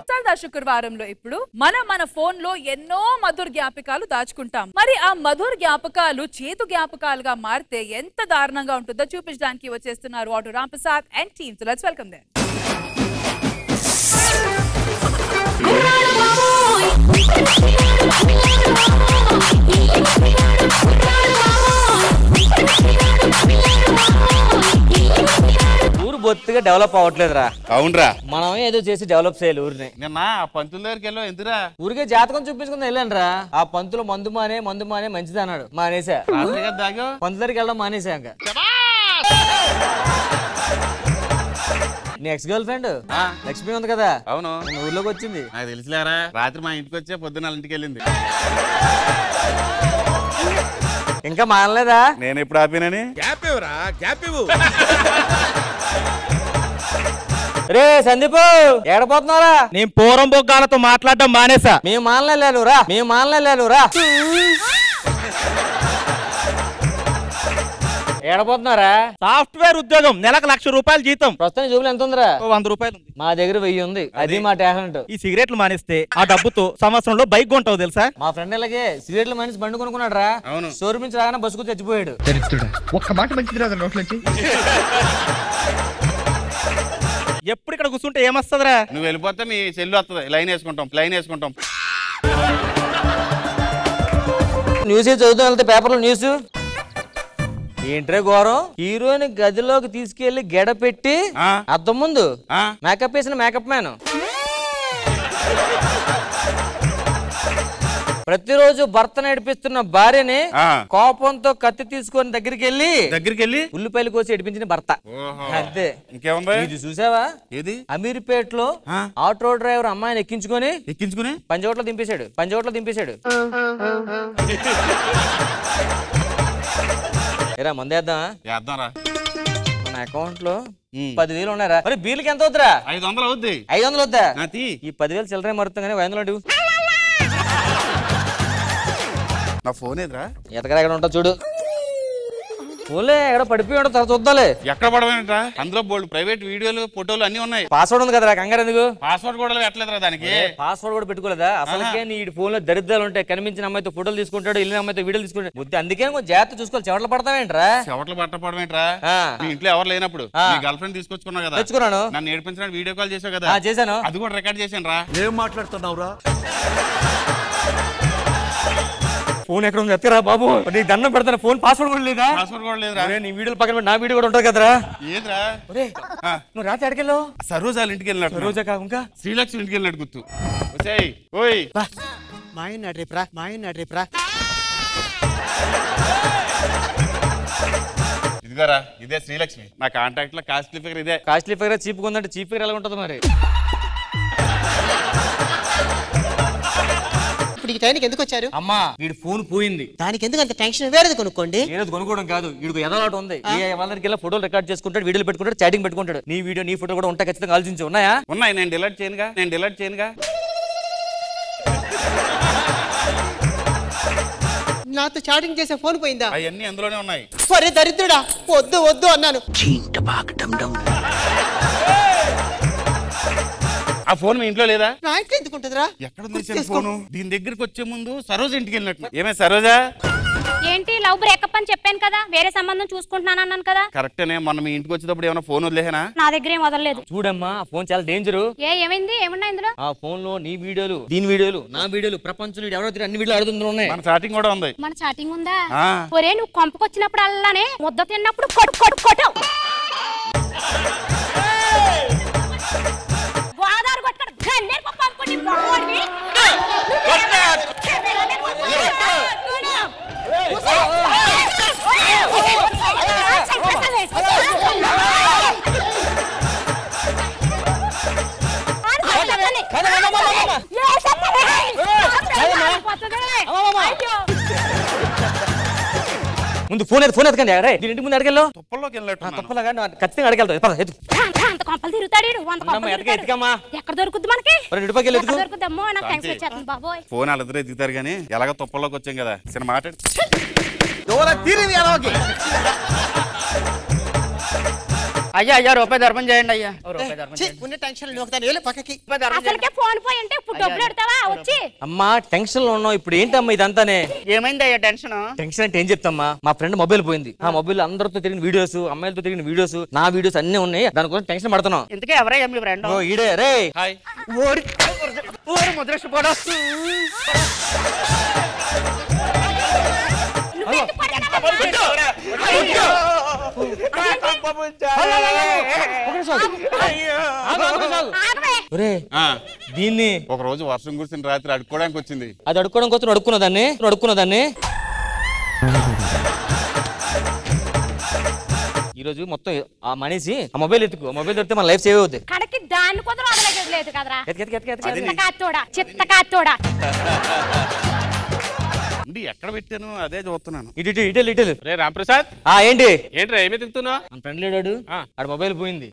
సరదా శుక్రవారంలో ఇప్పుడు మన ఫోన్ లో ఎన్నో మధుర జ్ఞాపకాలు దాచుకుంటాం. మరి ఆ మధుర జ్ఞాపకాలు చేతు జ్ఞాపకాలుగా మారితే ఎంత దారుణంగా ఉంటుందో చూపించడానికి వచ్చేస్తున్నారు auto Ramprasad and team. So let's welcome them. ఊరు బొత్తిగా డెవలప్ అవ్వట్లేదురా. అవునరా, మనం ఏదో చేసి డెవలప్ చేయాలి ఊరిని. నిన్న ఆ పంతుల దగ్గరికి వెళ్ళావు ఎందురా? ఊరికే జాతకం చూపించుకుని వెళ్ళానురా. ఆ పంతులు మందు మానే మంచిది అన్నాడు. మానేసా. పంతుల దగ్గరికి వెళ్ళడం మానేసా. ఇంకా నీ ఎక్స్ గర్ల్ ఫ్రెండ్ లక్ష్మి ఉంది కదా, అవును, ఊర్లోకి వచ్చింది. నాకు తెలిసిలేరా, రాత్రి మా ఇంటికి వచ్చే పొద్దున్న ఇంటికి వెళ్ళింది. ఇంకా మానలేదా? నేను ఎప్పుడు ఆపినని రే సందీప్, ఏడపోతున్నారా? నేను పూరం బొగ్గాలతో మాట్లాడడం మానేసా. మేము మానలేలురా. ఏడపోతున్నారా? సాఫ్ట్వేర్ ఉద్యోగం, నెలకు 1,00,000 రూపాయలు జీతం. ప్రస్తుతం జూబులు ఎంత ఉందిరా? 100 రూపాయలు ఉంది. మా దగ్గర 1000 ఉంది. అది మా టాలెంట్. ఈ సిగరెట్లు మానేస్తే ఆ డబ్బుతో సంవత్సరంలో బైక్ కొంటావు తెలుసా? మా ఫ్రెండ్ ఇలాగే సిగరెట్లు మానేసి బండి కొనుక్కున్నాడు రా. షోరూమ్ నుంచి రాగానే బస్సుకు చచ్చిపోయాడు. ఒక్క మాట మంచిది రాదు నోట్లోంచి. ఎప్పుడు ఇక్కడ కూర్చుంటే ఏమొస్తుందిరా? నువ్వు వెళ్ళిపోతే మీ సెల్లు వస్తుంది. లైన్ వేసుకుంటాం. న్యూస్ చదువుతూ వెళ్తే పేపర్లో న్యూస్ ఏంట్రే ఘోరం. హీరోయిన్ గదిలోకి తీసుకెళ్లి గెడ పెట్టి అద్దం ముందు మేకప్ వేసిన మేకప్ మ్యాన్ ప్రతిరోజు భర్త నడిపిస్తున్న భార్యని కోపంతో కత్తి తీసుకొని దగ్గరికి వెళ్ళి ఉల్లిపాయలు కోసి ఎడిపించిన భర్త. అంతే. ఇంకేముంది? ఇది చూసావా? ఏది? అమీర్పేటలో ఆటో డ్రైవర్ అమ్మాయిని ఎక్కించుకొని పంజోట్లో దింపేశాడు. ఏరా మందేద్దాం. మన అకౌంట్ లో 10,000 ఉన్నారా? మరి బీర్లకి ఎంత అవుతురా? 500 అవుద్ది. 500 వద్దా? ఈ 10,000 చిల్లరే మరుతుంది కానీ 500 నా ఫోన్ ఎదురా ఎతకరా ఎక్కడ ఉంటా చూడు. ఫోన్లే ఎక్కడ పడిపోయి ఉండవు, తర్వాత చూద్దాలే. ఎక్కడ పడవేంట్రా? అందులో బోల్డ్ ప్రైవేట్ వీడియోలు ఫోటోలు అన్ని ఉన్నాయి. పాస్వర్డ్ ఉంది కదరా, కంగారు ఎందుకు? పాస్వర్డ్ కూడా పెట్టలేదురా దానికి. పాస్వర్డ్ కూడా పెట్టుకోలేదా? అసలుకే నీ ఫోన్ లో దరిద్రాలు ఉంటాయి. కనిపించిన అమ్మాయితో ఫోటోలు తీసుకుంటాడు, వెళ్ళిన అమ్మాయితో వీడియోలు తీసుకుంటాడు. బుద్ధి అందుకే కొంచెం జాగ్రత్త చూసుకోవాలి. చెవట్లు పడతావేంట్రా? చెవట్లు పట్టపడడం ఏంట్రా? మీ ఇంట్లో ఎవరు లేనప్పుడు మీ గర్ల్ ఫ్రెండ్ తీసుకొచ్చుకున్నావు కదా? తెచ్చుకున్నాను. నన్ను ఏడిపించడానికి వీడియో కాల్ చేసావు కదా? చేశాను. అది కూడా రికార్డ్ చేశాను రా. ఏం మాట్లాడుతున్నావురా? ఫోన్ ఎక్కడ ఉంది? ఎత్తరా బాబు, నీకు దండం పెడతాను. ఫోన్ పాస్వర్డ్ కూడా లేదా? పాస్వర్డ్ కూడా లేదురా. నీ వీడియోలు పక్కన నా వీడియో కూడా ఉంటుంది కదరా. ఏదిరా? నువ్వు రాత్రి ఎక్కడికెళ్ళావు? సరోజాల ఇంటికి వెళ్ళినట్టు. సరోజా కాదు ఇంకా శ్రీలక్ష్మి ఇంటికి వెళ్ళినట్టు గుర్తు. ఓయ్ మాయన్నాడ్రేప్రా. ఇదిగోరా, ఇదే శ్రీలక్ష్మి. నా కాంటాక్ట్ లో కాస్ట్లీ ఫిగర్ ఇదే. కాస్ట్లీ ఫిగర్ చీప్ ఉందంటే చీప్ ఫిగర్ ఎలా ఉంటుంది మరి? ఇప్పుడు ఈ టైంకి ఎందుకు వచ్చారు? అమ్మా వీడి ఫోన్ పోయింది. దానికి ఎందుకు అంత టెన్షన్? వేరేది కొనుక్కోండి. ఏదో కొనుక్కోవడం కాదు, వీడికి ఎదలాట ఉంది. వాళ్ళకి ఫోటోలు రికార్డ్ చేసుకుంటాడు, వీడియోలు పెట్టుకుంటాడు, చాటింగ్ పెట్టుకుంటాడు. నీ వీడియో నీ ఫోటో కూడా ఉంటాయి. ఖచ్చితంగా ఆలోచించి ఉన్నాయా? ఉన్నాయి. నేను డిలీట్ చేయనుగా. నాతో చాటింగ్ చేసే ఫోన్ పోయిందా? అవన్నీ అందులోనే ఉన్నాయి. సరే దరిద్రుడా, వద్దు అన్నాను. ఆ ఫోన్ మీ ఇంట్లో లేదా? నా ఇంట్లో ఎందుకు ఉంటుందిరా? ఎక్కడ ఉంది ఫోను? దీని దగ్గరికి వచ్చే ముందు సరోజ ఇంటికి వెళ్ళినట్టు. ఏమే సరోజా? ఏంటి లవ్ బ్రేకప్ అని చెప్పాను కదా, వేరే సంబంధం చూసుకుంటున్నాను అన్నాను కదా. కరెక్టేనే. మొన్న మీ ఇంటికి వచ్చేటప్పుడు ఏమైనా ఫోన్ వదిలేనా? నా దగ్గర ఏం వదలలేదు. చూడమ్మా, ఆ ఫోన్ చాలా డేంజర్. ఏమైంది? ఏమన్నా ఇందులో? ఆ ఫోన్ లో నీ వీడియోలు, దీని వీడియోలు, నా వీడియోలు, ప్రపంచంలో ఎవరో అన్ని వీడియోలు అడుగుతుందో ఉన్నాయి. మన చాటింగ్ కూడా ఉంది. మన చాటింగ్ ఉందా? ఒరే నువ్వు కొంపకొచ్చినప్పుడు అల్లానే ముద్ద తిన్నప్పుడు కొట్టావు. ముందు ఫోన్ ఎత్తుకండి రే దీని ఇంటి ముందు అడగల్లో తుప్పల్లోకి వెళ్ళట్టు తప్పలాగా ఖచ్చితంగా అడగలుగుతా అంత కొంపలు తిరుగుతాడు ఎత్తుకమ్మా ఎక్కడ దొరుకుద్ది మనకి రూపాయలు ఎక్కడ దొరుకుద్దమ్మో నాకు టెన్షన్ వచ్చేస్తుంది బాబోయ్. ఫోన్ వాళ్ళిద్దరు ఎత్తుతారు కానీ ఎలాగ తుప్పల్లోకి వచ్చాం కదా చిన్న మాట అయ్యా అయ్యా రూపాయి ధర్మం చేయండి అయ్యా ఉన్న టెన్షన్ ఒకదాని పక్కకి అసలుకే ఫోన్ పోయి అంటే ఇప్పుడు డబ్బులు పెడతావా వచ్చి? అమ్మా టెన్షన్ లో ఉన్నావు ఇప్పుడు ఏంటమ్మా ఇదంతానే ఏమైంది అయ్యా టెన్షన్? టెన్షన్ అంటే ఏం చెప్తామ్మా మా ఫ్రెండ్ మొబైల్ పోయింది ఆ మొబైల్ అందరితో తిరిగిన వీడియోస్ అమ్మాయిలతో తిరిగిన వీడియోస్ నా వీడియోస్ అన్ని ఉన్నాయి దానికోసం టెన్షన్ పడుతున్నాం. ఇంతకే ఎవరయ్యా మీ ఫ్రెండ్? ఓ ఈడే రే హాయ్ ఊరు ముద్రష్ట పోడా దీన్ని ఒక రోజు వర్షం కురిసిన రాత్రి అడుక్కోవడానికి వచ్చింది. అది అడుక్కోవడం కోసం అడుక్కున్నదాన్ని ఈ రోజు మొత్తం ఆ మనిషి ఆ మొబైల్ ఎత్తుకు మొబైల్ దొరికితే మన లైఫ్ సేవ్ అవుతుంది. కడకి దాన్ని కొంచెం వదలలేదు కదరా ఎక్కడ పెట్టాను అదే చూస్తున్నాను. ఇటు రే రాంప్రసాద్ ఏంటి ఏంట్రా ఏమి తిరుగుతున్నావు? మన ఫ్రెండ్ లేడాడు ఆడ మొబైల్ పోయింది.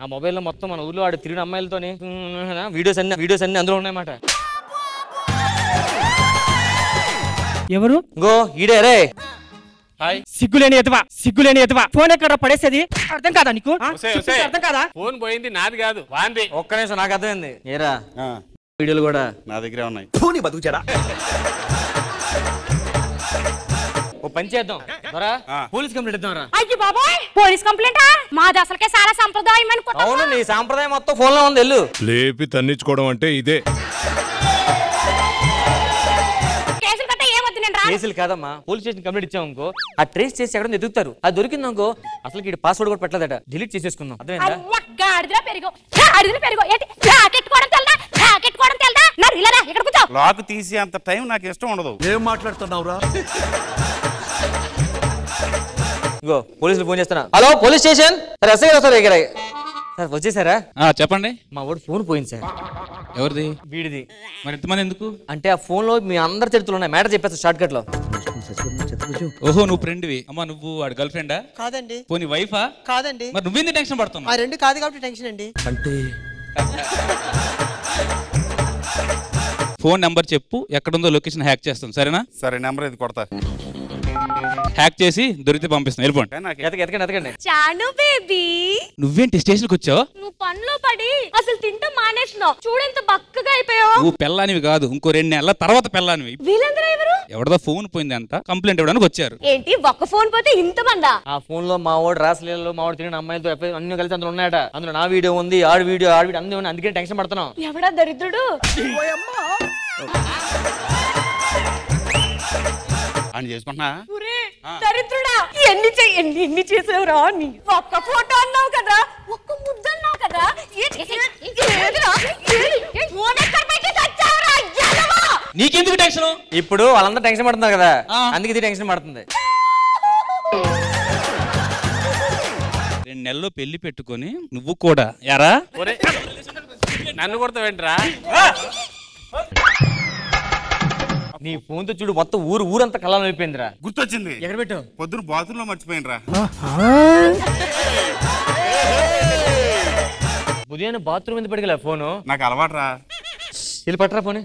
ఆ మొబైల్ లో మొత్తం మన ఊర్లో ఆడు తిరిగిన అమ్మాయిలతోని వీడియోస్ అన్ని అందులో ఉన్నాయన్నమాట. ఎవరు? గో ఈడే రే సిగ్గులేని ఎతవా ఫోన్ ఎక్కడ పడేసేది అర్థం కాదా నీకు? అర్థం కాదా? ఫోన్ పోయింది నాది కాదు వాంది. ఒక్క నిమిషం నాకు అర్థమైంది. ఏరా వీడియోలు కూడా నా దగ్గరే ఉన్నాయి. ఓ పని చేద్దాం పోలీస్ కంప్లైంట్ ఇద్దాం రా. అయ్యి బాబాయ్ పోలీస్ కంప్లైంటా? మాది అసలుకే చాలా సంప్రదాయం అనుకుంటా. అవును నీ సాంప్రదాయం మొత్తం ఫోన్ లో ఉంది. వెళ్ళు లేపి తన్నించుకోవడం అంటే ఇదే. కేసులు కట్ట ఏమొద్దు నేను రా. కేసులు కాదమ్మా పోలీస్ స్టేషన్ కంప్లైంట్ ఇచ్చాం అనుకో ఆ ట్రేస్ చేసి ఎక్కడ ఎదుగుతారు. అది దొరికింది అనుకో అసలు ఈ పాస్వర్డ్ కూడా పెట్టలేదట డిలీట్ చేసేసుకుందాం. అర్థమైందా? గాడిదలో పెరుగు ఏంటి లాకెట్టుకోవడం తెల్దా నా రిలరా ఇక్కడ కూర్చో. లాక్ తీసి అంత టైం నాకు ఇష్టం ఉండదు. ఏం మాట్లాడుతున్నావురా? ఇగో పోలీసులు ఫోన్ చేస్తున్నా. Hello police station sir SI గారు సార్ ఇక్కడ సార్ వచ్చేసారా? చెప్పండి. మా వాడు ఫోన్ పోయింది సార్. ఎవరిది? వీడిది. మరి ఎంతమంది ఎందుకు? అంటే ఆ ఫోన్ లో మీ అందరి చరిత్రలు ఉన్నాయి. మ్యాటర్ చెప్పేస్తా షార్ట్ కట్ లో. ఓహో నువ్వు ఫ్రెండ్వి. అమ్మా నువ్వు వాడు గర్ల్ ఫ్రెండా? కాదండి. పోనీ వైఫా? కాదండి. మరి నువ్వేంది టెన్షన్ పడుతున్నావు? ఆ రెండు కాదు కాబట్టి టెన్షన్ అండి. అంటే ఫోన్ నెంబర్ చెప్పు ఎక్కడుందో లొకేషన్ హ్యాక్ చేస్తాం సరేనా? సరే నెంబర్ ఇది కొడతా. హ్యాక్ చేసి దొరికితే పంపిస్తాను. వెళ్ళిపోండి. ఎతకండి. చాను బేబీ నువ్వేంటి స్టేషన్కి వచ్చావు? నువ్వు పనిలో పడి అసలు తింటా మానేసినావు. చూడెంత బక్కగా అయిపోయావు. నువ్వు పెళ్ళానివి కాదు ఇంకో 2 నెలల తర్వాత పెళ్ళానివి. వీళ్ళందరూ ఎవరు? ఎవరిదో ఫోన్ పోయింది అంట కంప్లైంట్ ఇవ్వడానికి వచ్చారు. ఏంటి ఒక్క ఫోన్ పోతే ఇంత మందా? ఆ ఫోన్ లో మా వాడు రాసలీలలో మా వాడు తిరిగిన అమ్మాయిలతో అన్ని కలిసి అందులో ఉన్నాయట. అందులో నా వీడియో ఉంది ఆడి వీడియో అన్ని ఉన్నాయి. అందుకే టెన్షన్ పడుతున్నాం. ఎవడా దరిద్రుడు? అని చేసుకుంటున్నా. దరిద్రుడా ఎన్ని చేసావురా? ఒక్క ఫోటో అన్నావు కదా ఒక్క ముద్దు అన్నావు కదా నీకెందుకు టెన్షన్? ఇప్పుడు వాళ్ళందరూ టెన్షన్ పడుతున్నారు కదా అందుకే ఇది టెన్షన్ పడుతుంది. 2 నెలల్లో పెళ్లి పెట్టుకొని నువ్వు కూడా యారా నన్ను కొడతావేంట్రా? నీ ఫోన్ తో చూడు మొత్తం ఊరంతా కళ్ళం అయిపోయిందిరా. గుర్తొచ్చింది. ఎక్కడ పెట్టావు? పొద్దున బాత్రూంలో మర్చిపోయినరా. ఉదయాన్నే బాత్రూమ్ ఎందుకు పడిగల ఫోను? నాకు అలవాటు రా. వెళ్ళి పట్టరా ఫోన్.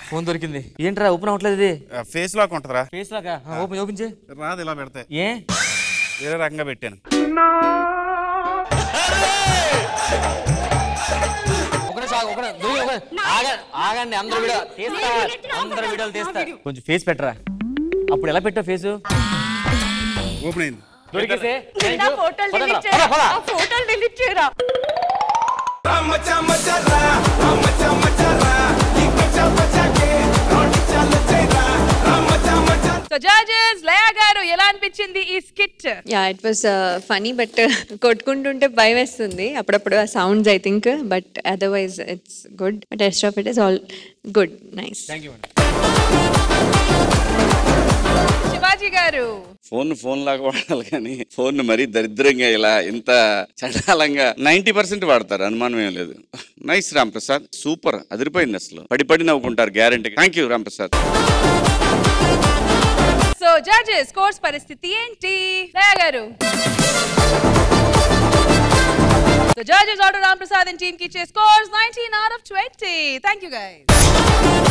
ఫోన్ దొరికింది. ఏంట్రా ఓపెన్ అవ్వట్లేదు? ఇది ఫేస్ లాక్ ఉంటదిరా. ఫేస్ లాగా ఓపెన్ చే. రాదు ఇలా పెడతాయి. ఏ వేరే రకంగా పెట్టాను. ఆగండి అందరూ వీడియోలు తీస్తా. కొంచెం ఫేస్ పెట్టరా. అప్పుడు ఎలా పెట్టావు ఫేస్? ఓపెన్ అయింది. దొరికేసే ఫోటోలు డిలీట్ చేయరా. సో జడ్జెస్ లయా గారు ఎలా అనిపించింది ఈ skit? Yeah it was funny but కొట్టుకుంటుంటే భయం వేస్తుంది అప్పుడప్పుడు ఆ sounds I think but otherwise it's good but rest of it is all good nice. Thank you. Shivaji గారు ఫోన్ లాగా వాడాలి కానీ ఫోన్ మరీ దరిద్రంగా ఇలా ఇంత చండాలంగా 90% వాడతారు అనుమానం ఏం లేదు. నైస్ రామ్ ప్రసాద్ సూపర్ అదిరిపోయింది. అసలు పడి నవ్వుకుంటారు guarantee. Thank you Ram Prasad. Judges scores పరిస్థితి ఏంటి? దయా గారు. The judges order Ram Prasad and team ki scores 19 out of 20. Thank you guys.